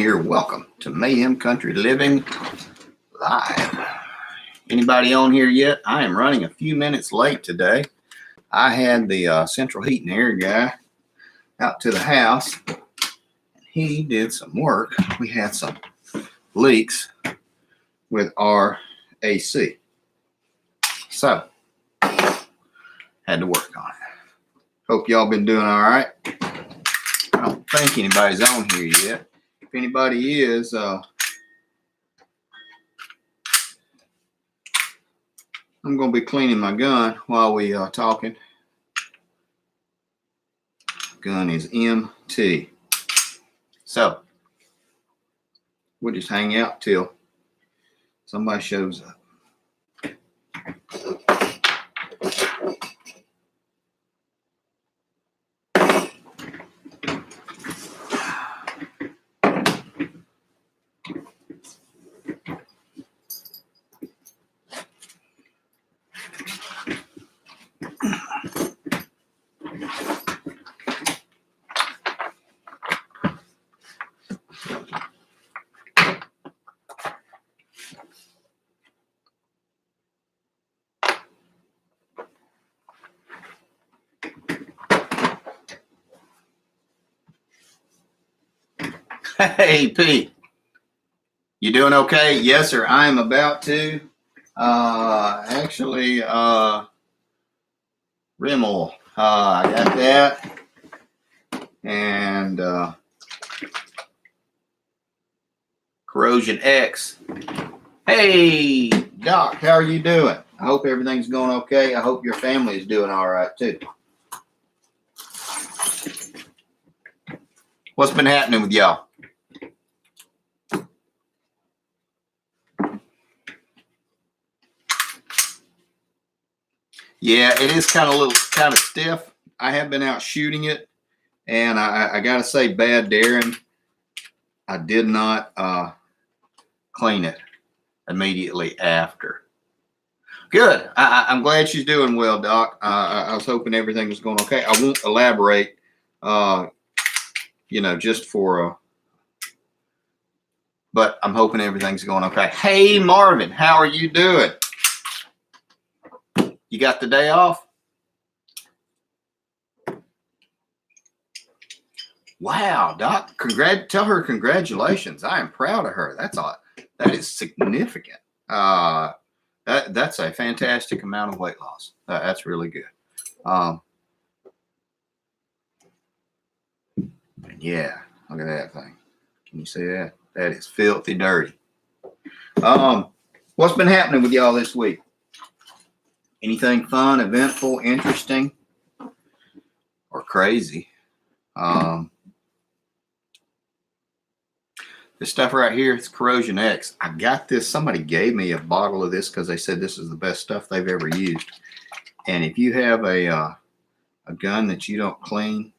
here. Welcome to Mayhem Country Living Live. Anybody on here yet? I am running a few minutes late today. I had the central heat and air guy out to the house. He did some work. We had some leaks with our AC. So, had to work on it. Hope y'all been doing all right. I don't think anybody's on here yet. If anybody is, I'm going to be cleaning my gun while we are talking. Gun is MT. So, we'll just hang out till somebody shows up. Hey, Pete. You doing okay? Yes, sir. I am about to. Rim oil. I got that. And Corrosion X. Hey, Doc, how are you doing? I hope everything's going okay. I hope your family is doing all right, too. What's been happening with y'all? Yeah, it is kind of stiff. I have been out shooting it, and I got to say, bad Darren, I did not clean it immediately after. Good. I'm glad she's doing well, Doc. I was hoping everything was going okay. I won't elaborate, just for but I'm hoping everything's going okay. Hey, Marvin, how are you doing? You got the day off? Wow, Doc, tell her congratulations. I am proud of her. That is significant. That's a fantastic amount of weight loss. That's really good. Yeah, look at that thing. Can you see that? That is filthy dirty. What's been happening with y'all this week? Anything fun, eventful, interesting, or crazy? This stuff right here, it's Corrosion X. I got this. Somebody gave me a bottle of this because they said this is the best stuff they've ever used. And if you have a gun that you don't clean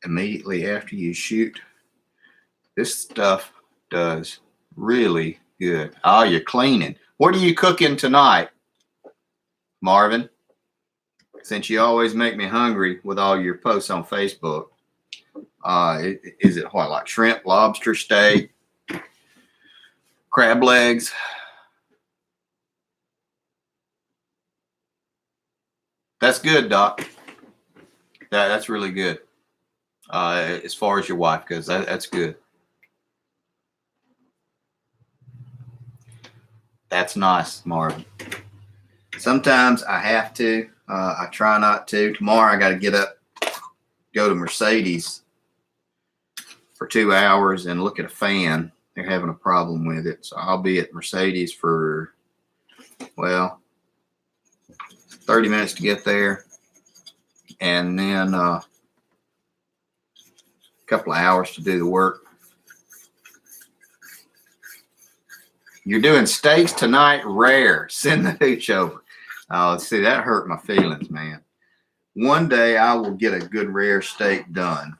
immediately after you shoot, this stuff does really good. Oh, you're cleaning. What are you cooking tonight, Marvin? Since you always make me hungry with all your posts on Facebook. Is it what, like shrimp, lobster, steak, crab legs? That's good, Doc. That's really good. As far as your wife goes, that's good. That's nice, Marvin. Sometimes I have to. I try not to. Tomorrow I got to get up, go to Mercedes for 2 hours and look at a fan. They're having a problem with it. So I'll be at Mercedes for, 30 minutes to get there. And then a couple of hours to do the work. You're doing steaks tonight, rare. Send the hooch over. Oh, see, that hurt my feelings, man. One day I will get a good rare steak done.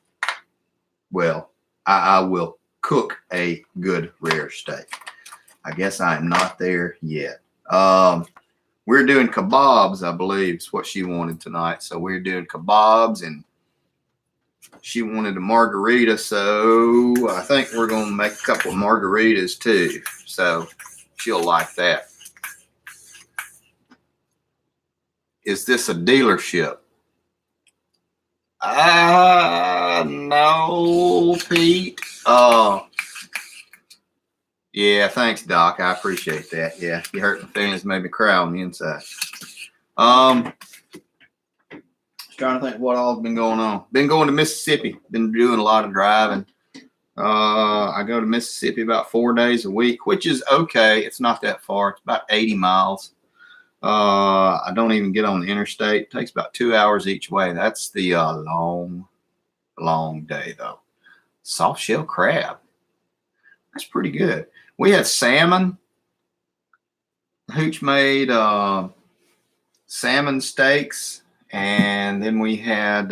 Well, I will cook a good rare steak. I guess I am not there yet. We're doing kebabs, I believe, is what she wanted tonight. So we're doing kebabs and she wanted a margarita, so I think we're going to make a couple of margaritas too. So she'll like that. Is this a dealership? No, Pete. Yeah, thanks, Doc. I appreciate that. Yeah, you hurt my feelings, made me cry on the inside. Trying to think what all's been going on. Been going to Mississippi. Been doing a lot of driving. I go to Mississippi about 4 days a week, which is okay. It's not that far. It's about 80 miles. I don't even get on the interstate. It takes about 2 hours each way. That's the long day though. Soft shell crab. That's pretty good. We had salmon. Hooch made salmon steaks, and then we had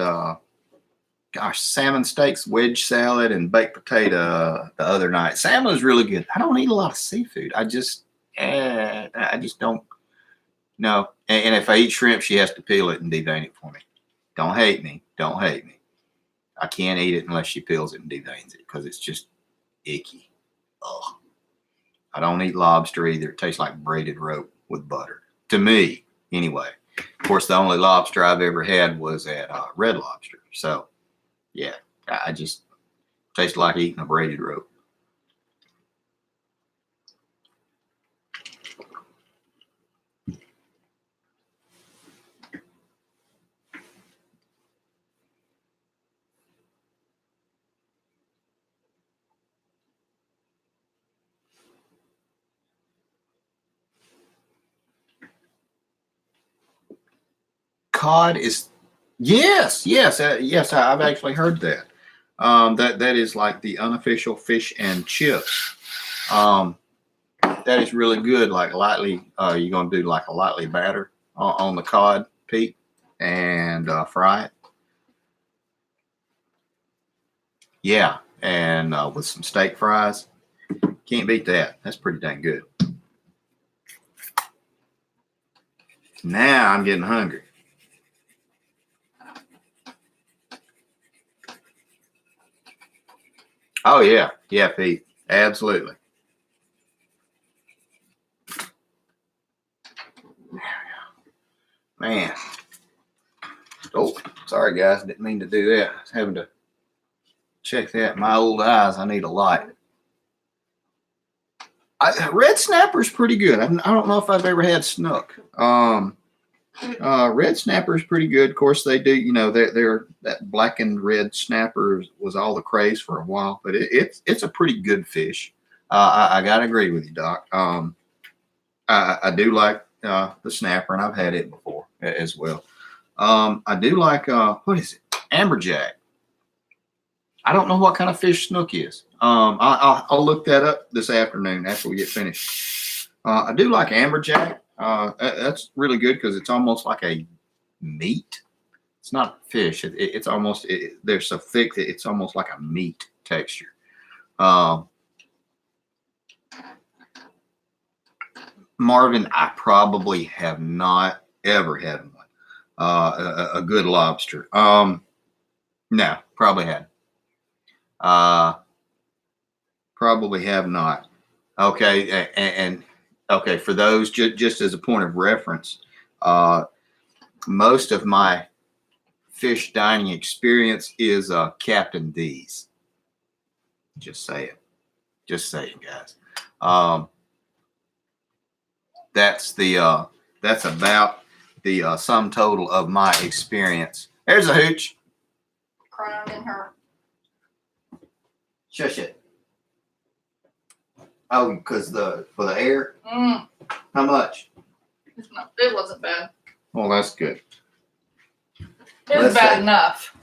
salmon steaks, wedge salad, and baked potato the other night. Salmon was really good. I don't eat a lot of seafood. I just don't. No, and if I eat shrimp, she has to peel it and devein it for me. Don't hate me. Don't hate me. I can't eat it unless she peels it and deveins it because it's just icky. Ugh. I don't eat lobster either. It tastes like braided rope with butter. To me, anyway. Of course, the only lobster I've ever had was at Red Lobster. So, yeah, I just taste like eating a braided rope. Cod is, yes. I've actually heard that. That is like the unofficial fish and chips. That is really good. Like lightly, you're gonna do like a lightly batter on the cod, Pete, and fry it. Yeah, and with some steak fries, can't beat that. That's pretty dang good. Now I'm getting hungry. Oh yeah, Pete, absolutely. Man, oh, sorry guys, didn't mean to do that. I was having to check that. My old eyes, I need a light. Red snapper's pretty good. I don't know if I've ever had snook. Red snapper is pretty good. Of course, they do. You know, they're that black and red snapper was all the craze for a while, but it's a pretty good fish. I gotta agree with you, Doc. I do like the snapper, and I've had it before as well. I do like what is it? Amberjack. I don't know what kind of fish snook is. I'll look that up this afternoon after we get finished. I do like amberjack. That's really good because it's almost like a meat. It's not fish. It's almost they're so thick that it's almost like a meat texture. Marvin, I probably have not ever had one. A good lobster. No, probably hadn't. Probably have not. Okay, and okay, for those, just as a point of reference, most of my fish dining experience is Captain D's. Just saying, guys. That's about the sum total of my experience. There's a hooch. Crying in her. Shush it. Oh, because for the air? Mm. How much? It wasn't bad. Well, that's good. It was bad enough.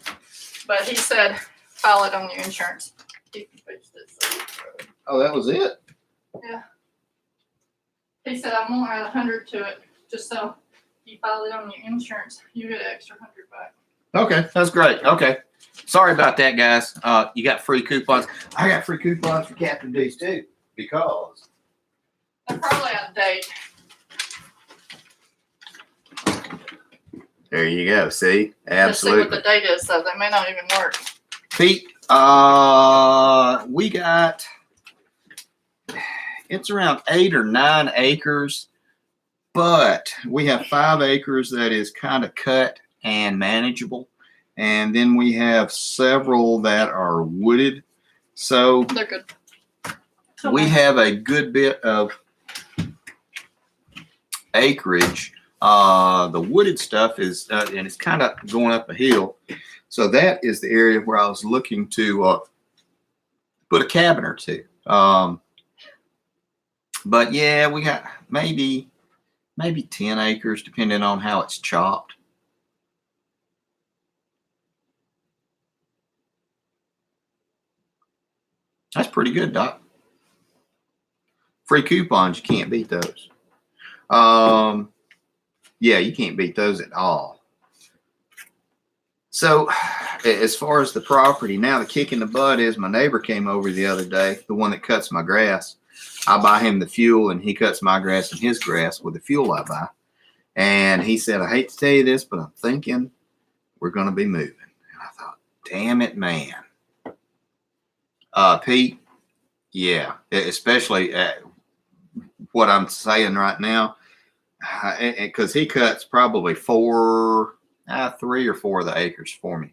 But he said, file it on your insurance. Oh, that was it? Yeah. He said, I'm going to add 100 to it, just so you file it on your insurance. You get an extra 100 back. Okay, that's great. Okay. Sorry about that, guys. You got free coupons. I got free coupons for Captain D's too, because they're probably out of date. There you go. See? Absolutely. Let's see what the date is, so they may not even work. Pete, we got, it's around 8 or 9 acres, but we have 5 acres that is kind of cut and manageable. And then we have several that are wooded. So They're good. we have a good bit of acreage. The wooded stuff is, and it's kind of going up a hill. So that is the area where I was looking to put a cabin or two. But yeah, we got maybe 10 acres, depending on how it's chopped. That's pretty good, Doc. Free coupons, you can't beat those. Yeah, you can't beat those at all. So as far as the property, now the kick in the butt is my neighbor came over the other day, the one that cuts my grass. I buy him the fuel and he cuts my grass and his grass with the fuel I buy. And he said, I hate to tell you this, but I'm thinking we're going to be moving. And I thought, damn it, man. Pete, yeah, especially what I'm saying right now, because he cuts probably 3 or 4 of the acres for me.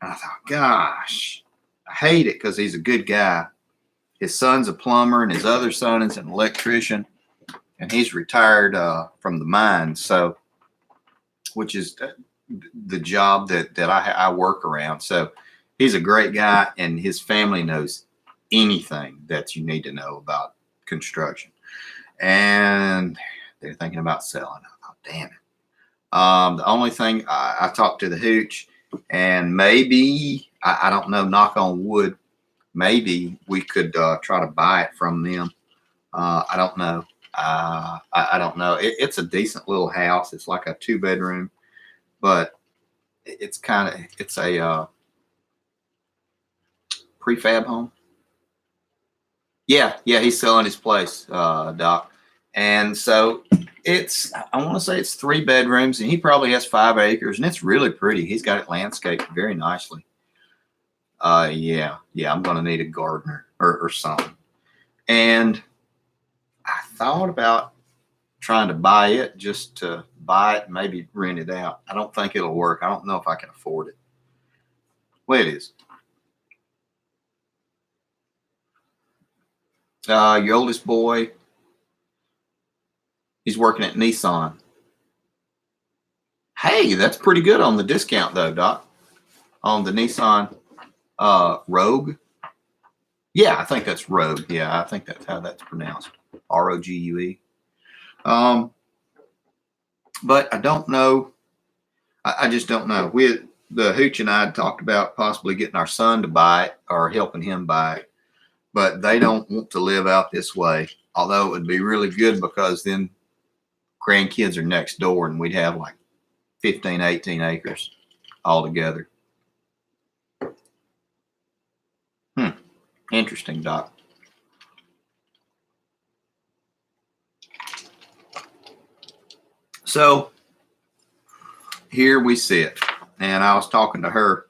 And I thought, gosh, I hate it because he's a good guy. His son's a plumber and his other son is an electrician, and he's retired from the mine. So, which is the job that I work around. So he's a great guy, and his family knows anything that you need to know about construction. And they're thinking about selling. I thought, damn it. The only thing I talked to the hooch, and maybe, I don't know, knock on wood, maybe we could try to buy it from them. I don't know. I don't know. It's a decent little house. It's like a 2-bedroom, but it's a prefab home. Yeah, he's selling his place, Doc. And so I want to say it's 3 bedrooms, and he probably has 5 acres, and it's really pretty. He's got it landscaped very nicely. Yeah, I'm going to need a gardener or something. And I thought about trying to buy it, just to buy it and maybe rent it out. I don't think it'll work. I don't know if I can afford it. Well, it is. Your oldest boy, he's working at Nissan. Hey, that's pretty good on the discount though, Doc. On the Nissan Rogue. Yeah, I think that's Rogue. Yeah, I think that's how that's pronounced. Rogue. But I don't know. I just don't know. The hooch and I had talked about possibly getting our son to buy it or helping him buy it, but they don't want to live out this way. Although it would be really good because then grandkids are next door and we'd have like 15, 18 acres altogether. Interesting, Doc. So here we sit, and I was talking to her,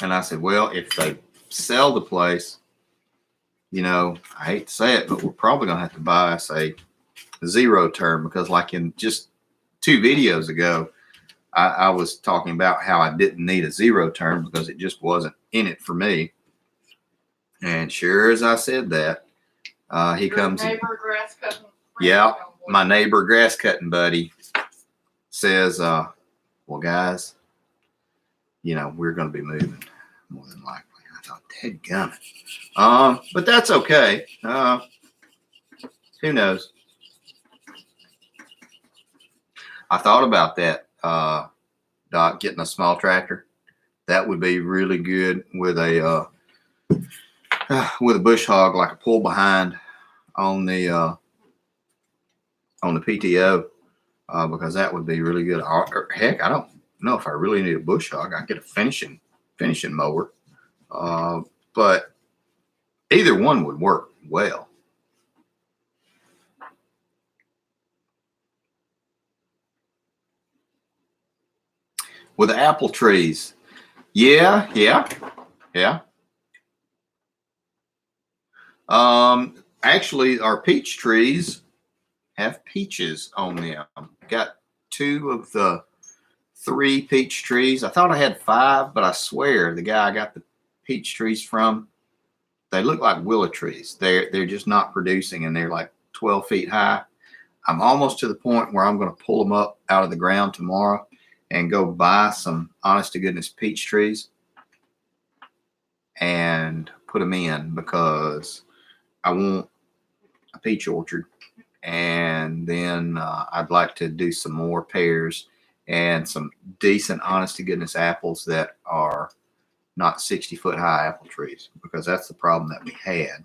and I said, well, if they sell the place, I hate to say it, but we're probably going to have to buy us a 0 term, because like in just 2 videos ago, I was talking about how I didn't need a 0 term because it just wasn't in it for me. And sure as I said that, he comes. Neighbor grass cutting. Yeah, my neighbor grass cutting buddy says, well, guys, we're going to be moving more than likely. I thought, dadgummit. But that's okay. Who knows? I thought about that, Doc, getting a small tractor. That would be really good with a bush hog, like a pull behind on the PTO, because that would be really good. Heck, I don't know if I really need a bush hog. I get a finishing mower, but either one would work well. With the apple trees, Yeah. Actually, our peach trees have peaches on them. Got 2 of the 3 peach trees. I thought I had 5, but I swear the guy I got the peach trees from, they look like willow trees. They're just not producing, and they're like 12 feet high. I'm almost to the point where I'm going to pull them up out of the ground tomorrow and go buy some honest to goodness peach trees and put them in, because I want a peach orchard. And then I'd like to do some more pears and some decent honest to goodness apples that are not 60-foot high apple trees, because that's the problem that we had.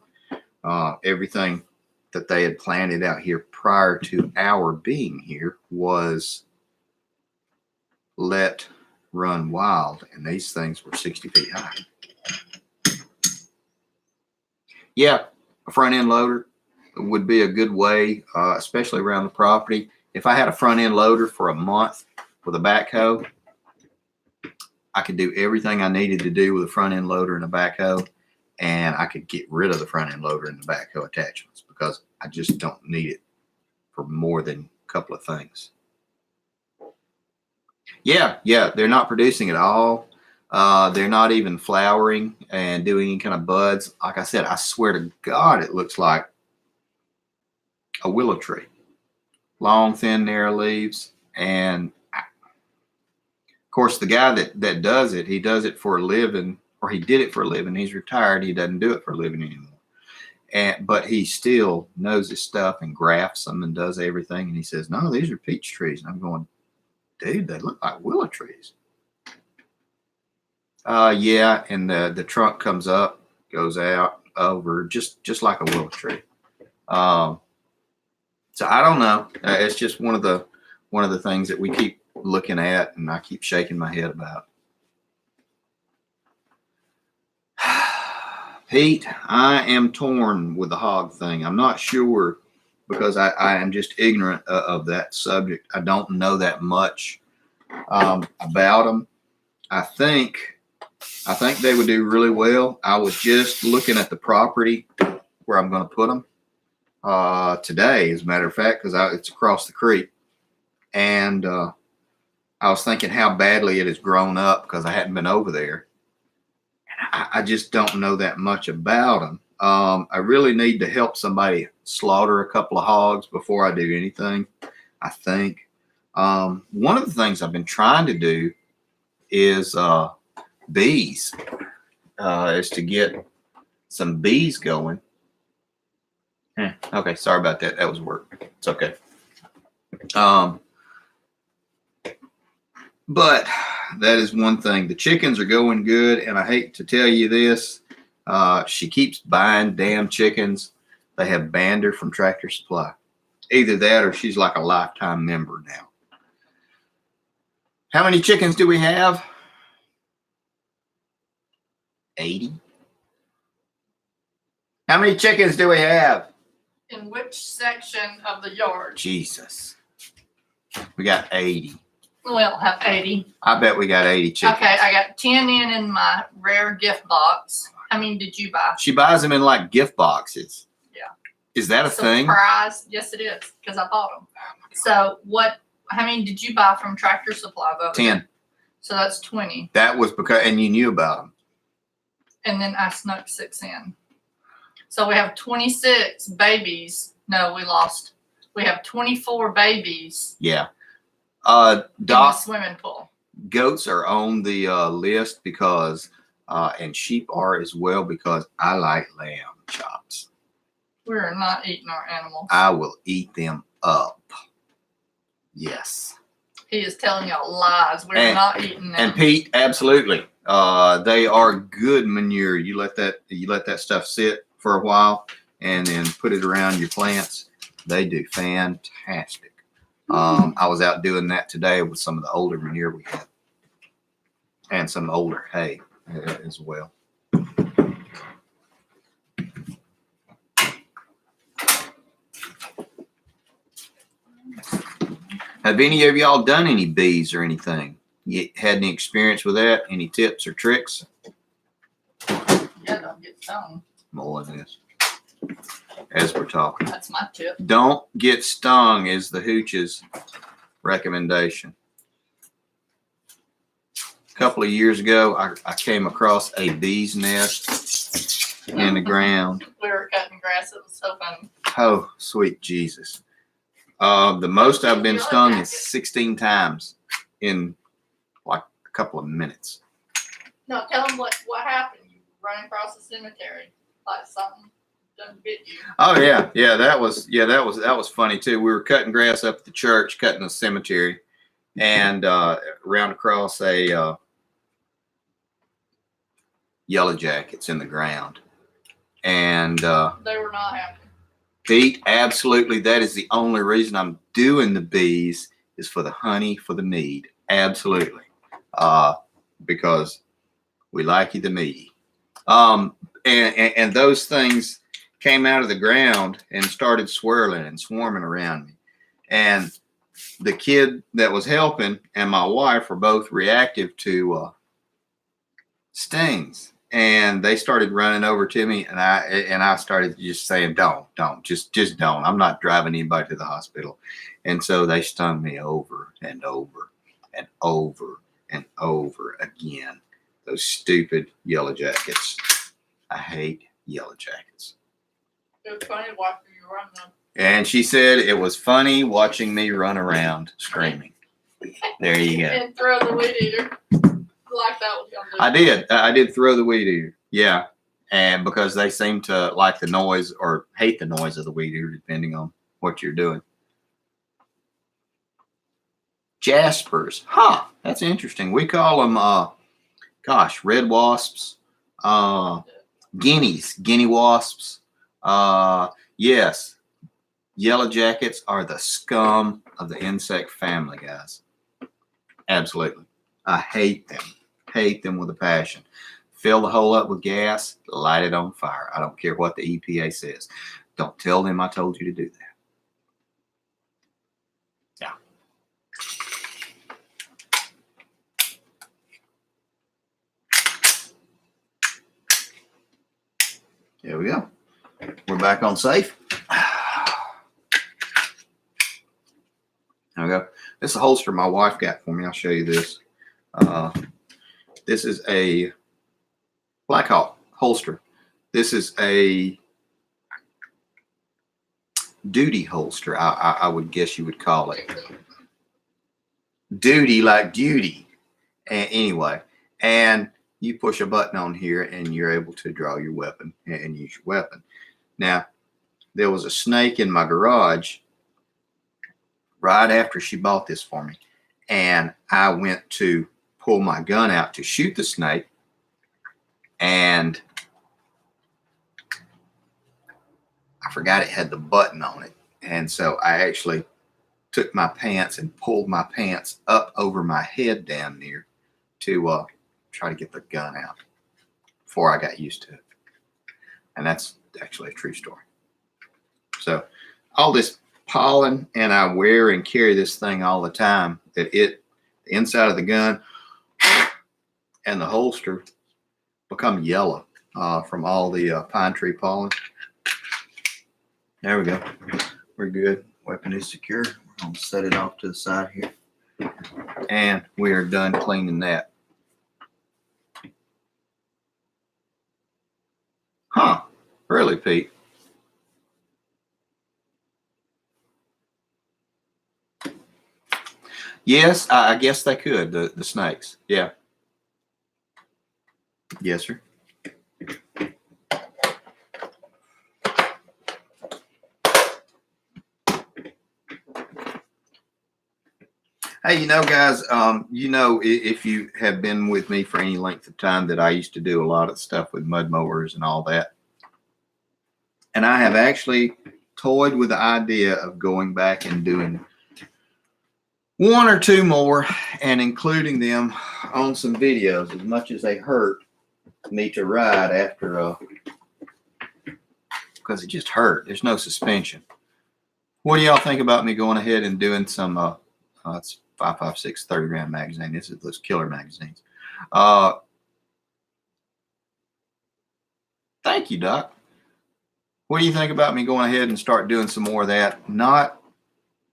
Everything that they had planted out here prior to our being here was let run wild, and these things were 60 feet high. Yeah, a front end loader would be a good way, especially around the property. If I had a front end loader for a month with a backhoe, I could do everything I needed to do with a front end loader and a backhoe, and I could get rid of the front end loader and the backhoe attachments, because I just don't need it for more than a couple of things. Yeah, they're not producing at all. They're not even flowering and doing any kind of buds. Like I said, I swear to God, it looks like a willow tree. Long, thin, narrow leaves. And of course, the guy that does it, he does it for a living, or he did it for a living. He's retired. He doesn't do it for a living anymore. But he still knows his stuff and grafts them and does everything. And he says, no, these are peach trees. And I'm going, dude, they look like willow trees. Yeah, and the trunk comes up, goes out over just like a willow tree. So I don't know. It's just one of the things that we keep looking at, and I keep shaking my head about. Pete, I am torn with the hog thing. I'm not sure, because I am just ignorant of that subject. I don't know that much about them. I think they would do really well. I was just looking at the property where I'm going to put them today, as a matter of fact, because it's across the creek. And I was thinking how badly it has grown up, because I hadn't been over there. And I just don't know that much about them. I really need to help somebody slaughter a couple of hogs before I do anything, I think. One of the things I've been trying to do is bees, is to get some bees going. Okay, sorry about that. That was work. It's okay. But that is one thing. The chickens are going good, and I hate to tell you this. She keeps buying damn chickens. They have banned her from Tractor Supply. Either that, or she's like a lifetime member now. How many chickens do we have? 80. How many chickens do we have? In which section of the yard? Jesus. We got 80. Well, have 80. I bet we got 80 chickens. Okay, I got 10 in my rare gift box. How many did you buy? She buys them in like gift boxes. Yeah. Is that a thing? Surprise. Yes, it is, because I bought them. So how many did you buy from Tractor Supply? 10. So that's 20. That was because, and you knew about them. And then I snuck 6 in. So we have 26 babies. No, we have 24 babies. Yeah. In the swimming pool. Goats are on the list because, and sheep are as well, because I like lamb chops. We're not eating our animals. I will eat them up. Yes. He is telling y'all lies. We're not eating them. And Pete, absolutely. They are good manure. You let that stuff sit for a while and then put it around your plants. They do fantastic. I was out doing that today with some of the older manure we had, and some older hay as well. Have any of y'all done any bees or anything? You had any experience with that? Any tips or tricks? Yeah, don't get stung. More than this. As we're talking. That's my tip. Don't get stung is the hooch's recommendation. A couple of years ago, I came across a bee's nest in the ground. We were cutting grass. It was so funny. Oh, sweet Jesus. The most I've been stung is 16 times in like a couple of minutes. No, tell them what happened. You run across the cemetery like something done bit you. Oh yeah, that was funny too. We were cutting grass up at the church, cutting the cemetery, and ran across a Yellowjackets in the ground, and They were not happy. Pete, absolutely, that is the only reason I'm doing the bees is for the honey, for the mead, absolutely, because we like you the mead. And those things came out of the ground and started swirling and swarming around me. And the kid that was helping and my wife were both reactive to stings. And they started running over to me, and I started just saying, don't, just don't. I'm not driving anybody to the hospital. And so they stung me over and over and over and over again. Those stupid Yellowjackets. I hate Yellowjackets. It was funny watching you run them. And she said it was funny watching me run around screaming. There you go. And throw the weed eater. Like that was gonna do. I did throw the weed eater. Yeah. And because they seem to like the noise or hate the noise of the weed eater, depending on what you're doing. Jaspers. Huh. That's interesting. We call them, red wasps, guinea wasps. Yes. Yellowjackets are the scum of the insect family, guys. Absolutely. I hate them. Hate them with a passion. Fill the hole up with gas, light it on fire. I don't care what the EPA says. Don't tell them I told you to do that. Yeah. There we go. We're back on safe. There we go. This is a holster my wife got for me. I'll show you this. This is a Black Hawk holster. This is a duty holster, I would guess you would call it. Duty like duty. Anyway, and you push a button on here and you're able to draw your weapon and use your weapon. Now, there was a snake in my garage right after she bought this for me, and I went to pull my gun out to shoot the snake, and I forgot it had the button on it. And so I actually took my pants and pulled my pants up over my head down there to try to get the gun out before I got used to it. And that's actually a true story. So all this pollen, and I wear and carry this thing all the time, that the inside of the gun and the holster become yellow from all the pine tree pollen. There we go. We're good. Weapon is secure. We're going to set it off to the side here. And we are done cleaning that. Huh. Really, Pete? Yes, I guess they could, the snakes. Yeah. Yes, sir. Hey, guys, if you have been with me for any length of time, that I used to do a lot of stuff with mud mowers and all that. And I have actually toyed with the idea of going back and doing one or two more and including them on some videos, as much as they hurt me to ride after, because it just hurt. There's no suspension. What do y'all think about me going ahead and doing some, it's 5.56 30-round magazine. This is those killer magazines. Thank you, Doc. What do you think about me going ahead and start doing some more of that? Not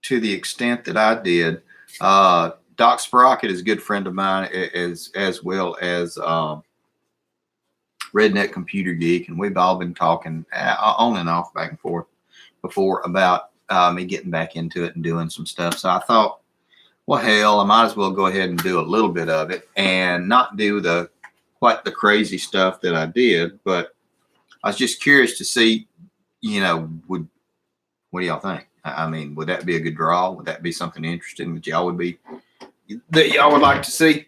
to the extent that I did. Doc Sprocket is a good friend of mine, as well as Redneck Computer Geek, and we've all been talking on and off, back and forth before about me getting back into it and doing some stuff. So I thought, well, hell, I might as well go ahead and do a little bit of it and not do quite the crazy stuff that I did. But I was just curious to see, what do y'all think? I mean, would that be a good draw? Would that be something interesting that y'all would like to see?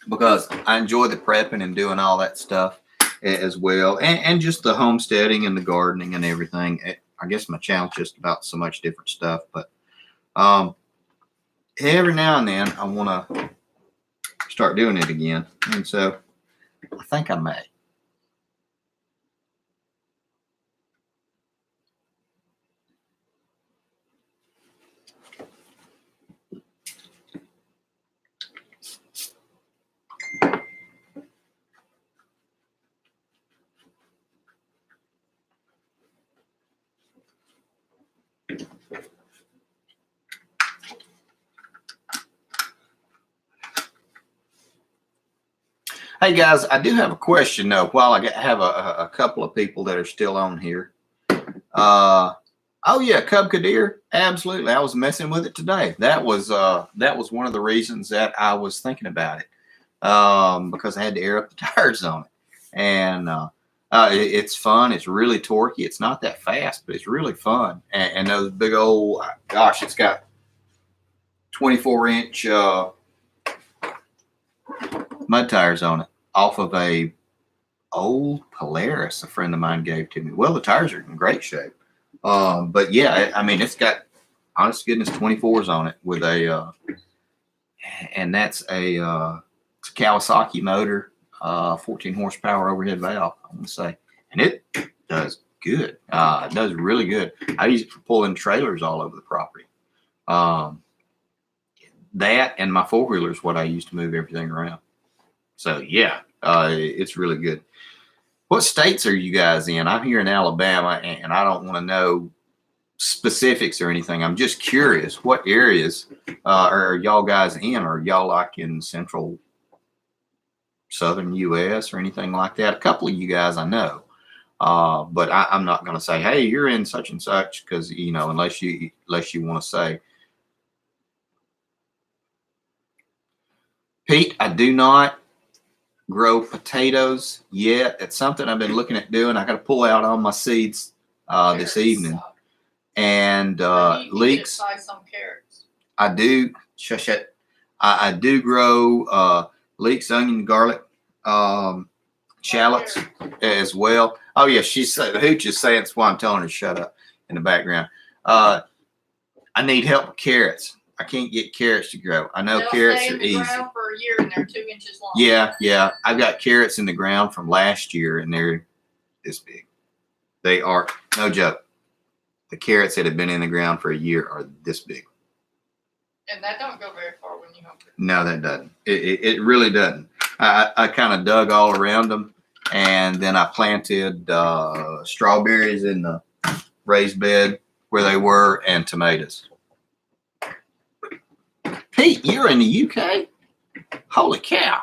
Because I enjoy the prepping and doing all that stuff as well, and just the homesteading and the gardening and everything. I guess my channel's just about so much different stuff, but every now and then I want to start doing it again, and so I think I may. Hey guys, I do have a question though. While I have a couple of people that are still on here. Oh yeah, Cub Cadet, absolutely. I was messing with it today. That was one of the reasons that I was thinking about it, because I had to air up the tires on it, and it's fun. It's really torquey. It's not that fast, but it's really fun. And those big old, gosh, it's got 24-inch mud tires on it, off of a old Polaris a friend of mine gave to me. Well, the tires are in great shape. But yeah, I mean, it's got, honest to goodness, 24s on it with and that's it's a Kawasaki motor, 14 horsepower overhead valve, I want to say. And it does good. It does really good. I use it for pulling trailers all over the property. That and my four-wheeler is what I use to move everything around. So yeah, it's really good. What states are you guys in? I'm here in Alabama, and I don't want to know specifics or anything. I'm just curious, what areas are y'all guys in? Are y'all like in central, southern U.S. or anything like that? A couple of you guys I know, but I'm not going to say, hey, you're in such and such, because unless you want to say. Pete, I do not grow potatoes yet. It's something I've been looking at doing. I got to pull out all my seeds this evening. And leeks. Some carrots. I do. Shush it. I do grow leeks, onion, garlic, shallots as well. Oh yeah, the hooch is saying, that's why I'm telling her to shut up in the background. I need help with carrots. I can't get carrots to grow. I know carrots are easy. Ground for a year and they're 2 inches long. Yeah. I've got carrots in the ground from last year, and they're this big. They are, no joke. The carrots that have been in the ground for a year are this big. And that don't go very far when you hump it. No, that doesn't. It really doesn't. I kind of dug all around them, and then I planted strawberries in the raised bed where they were, and tomatoes. Pete, you're in the UK? Holy cow.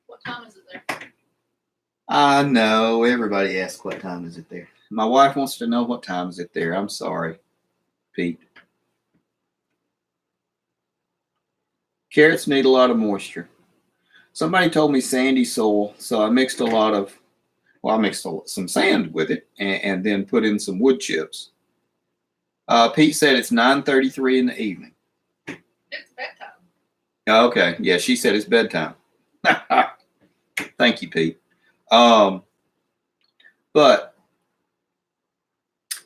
What time is it there? I know. Everybody asks what time is it there. My wife wants to know what time is it there. I'm sorry, Pete. Carrots need a lot of moisture. Somebody told me sandy soil, so I mixed some sand with it and then put in some wood chips. Pete said it's 9:33 in the evening. It's bedtime. Okay. Yeah, she said it's bedtime. Thank you, Pete. But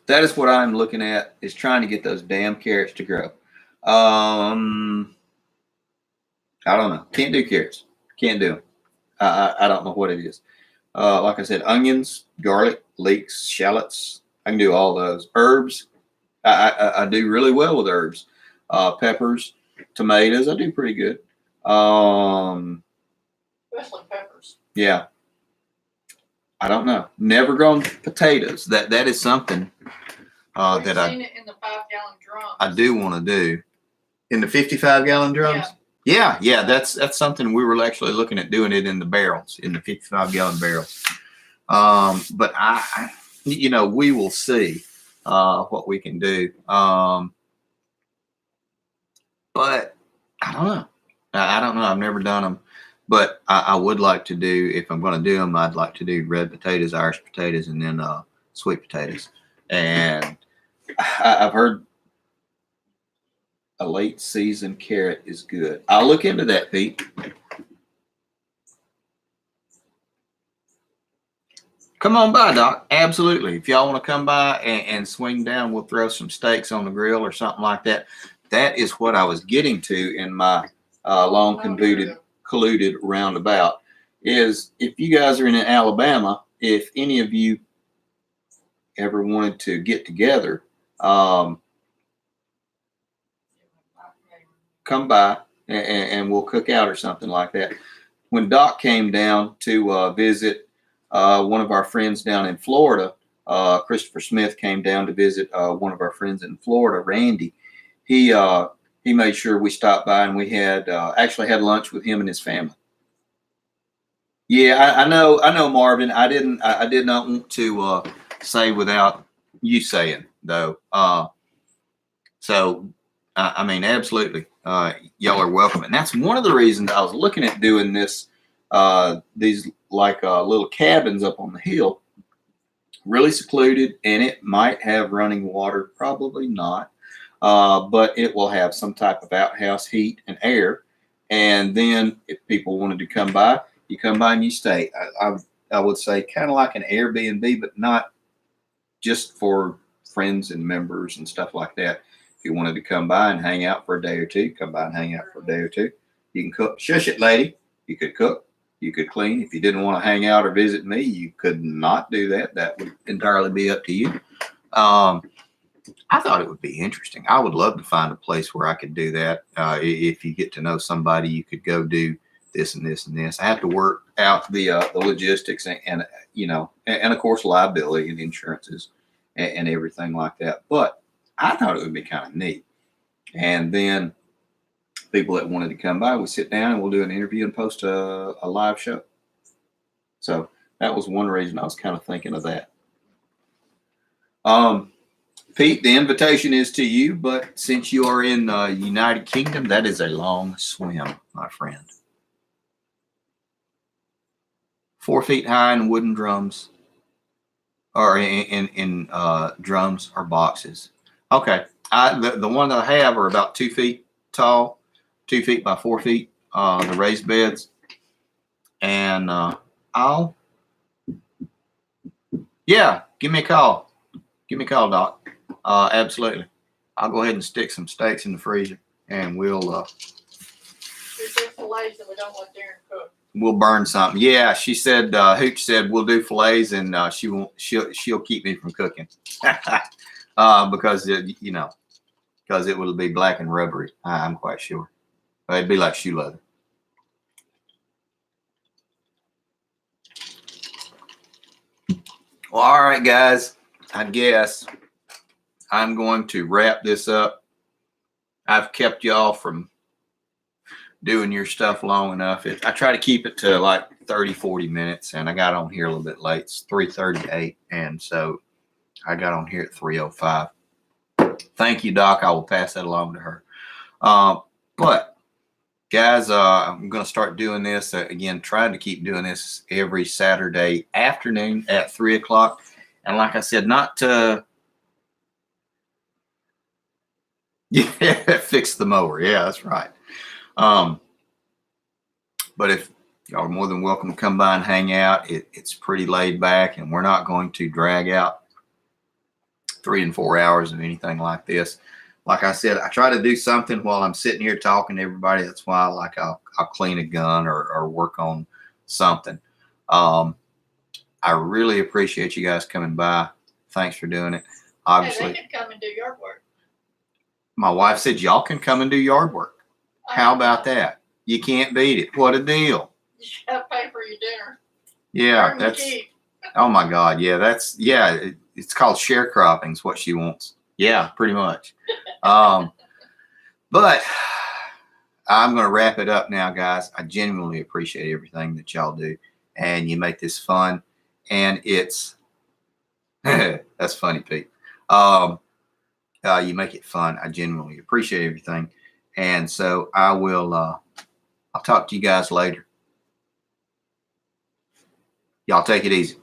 that is what I'm looking at, is trying to get those damn carrots to grow. I don't know. Can't do carrots. Can't do them. I don't know what it is. Like I said, onions, garlic, leeks, shallots. I can do all those. Herbs. I do really well with herbs. Peppers, tomatoes, I do pretty good. Especially peppers. Yeah. I don't know. Never grown potatoes. That is something We've that seen it in the 5-gallon drums. I do want to do. In the 55-gallon drums? Yeah, that's something we were actually looking at doing it in the barrels, in the 55-gallon barrels. But I we will see what we can do. But I don't know. I don't know. I've never done them. But I would like to do, if I'm going to do them, I'd like to do red potatoes, Irish potatoes, and then sweet potatoes. And I've heard a late season carrot is good. I'll look into that, Pete. Come on by, Doc. Absolutely. If y'all want to come by and swing down, we'll throw some steaks on the grill or something like that. That is what I was getting to in my long colluded roundabout. Is if you guys are in Alabama, if any of you ever wanted to get together, come by and we'll cook out or something like that. When Doc came down to visit one of our friends down in Florida, Christopher Smith came down to visit one of our friends in Florida, Randy. He made sure we stopped by and we had actually had lunch with him and his family. Yeah, I know, Marvin. I did not want to say without you saying though. So I mean, absolutely, y'all are welcome, and that's one of the reasons I was looking at doing this. These like little cabins up on the hill, really secluded, and it might have running water, probably not, but it will have some type of outhouse heat and air. And then if people wanted to come by, you come by and you stay. I would say kind of like an Airbnb, but not just for friends and members and stuff like that. If you wanted to come by and hang out for a day or two, come by and hang out for a day or two. You can cook. Shush it, lady. You could cook. You could clean. If you didn't want to hang out or visit me, you could not do that. That would entirely be up to you. I thought it would be interesting. I would love to find a place where I could do that. If you get to know somebody, you could go do this and this and this. I have to work out the logistics and of course liability and insurances and everything like that. But I thought it would be kind of neat. And then people that wanted to come by, we sit down and we'll do an interview and post a live show. So that was one reason I was kind of thinking of that. Pete, the invitation is to you, but since you are in the United Kingdom, that is a long swim, my friend. 4 feet high in wooden drums, or in drums or boxes. Okay, the one that I have are about 2 feet tall, 2 feet by 4 feet. The raised beds, and give me a call. Give me a call, Doc. Absolutely. I'll go ahead and stick some steaks in the freezer, and we'll. We do fillets that we don't let Darren cook. We'll burn something. Yeah, she said. Hooch said we'll do fillets, and she'll keep me from cooking, because because it will be black and rubbery. I'm quite sure. It'd be like shoe leather. Well, all right, guys. I guess I'm going to wrap this up. I've kept y'all from doing your stuff long enough. I try to keep it to like 30, 40 minutes, and I got on here a little bit late. It's 3:38, and so I got on here at 3:05. Thank you, Doc. I will pass that along to her. But guys, I'm going to start doing this again, trying to keep doing this every Saturday afternoon at 3 o'clock. And like I said, not to fix the mower. Yeah, that's right. But if y'all are more than welcome to come by and hang out, it's pretty laid back, and we're not going to drag out 3 and 4 hours of anything like this. Like I said, I try to do something while I'm sitting here talking to everybody. That's why I'll clean a gun or work on something. I really appreciate you guys coming by. Thanks for doing it. Obviously, they can come and do yard work. My wife said, y'all can come and do yard work. How about that? You can't beat it. What a deal. You gotta pay for your dinner. Yeah, Earn the that's, keep. oh my God. Yeah, it's called sharecropping is what she wants. Yeah, pretty much. But I'm going to wrap it up now, guys. I genuinely appreciate everything that y'all do. And you make this fun. And it's, that's funny, Pete. You make it fun. I genuinely appreciate everything. And so I will, I'll talk to you guys later. Y'all take it easy.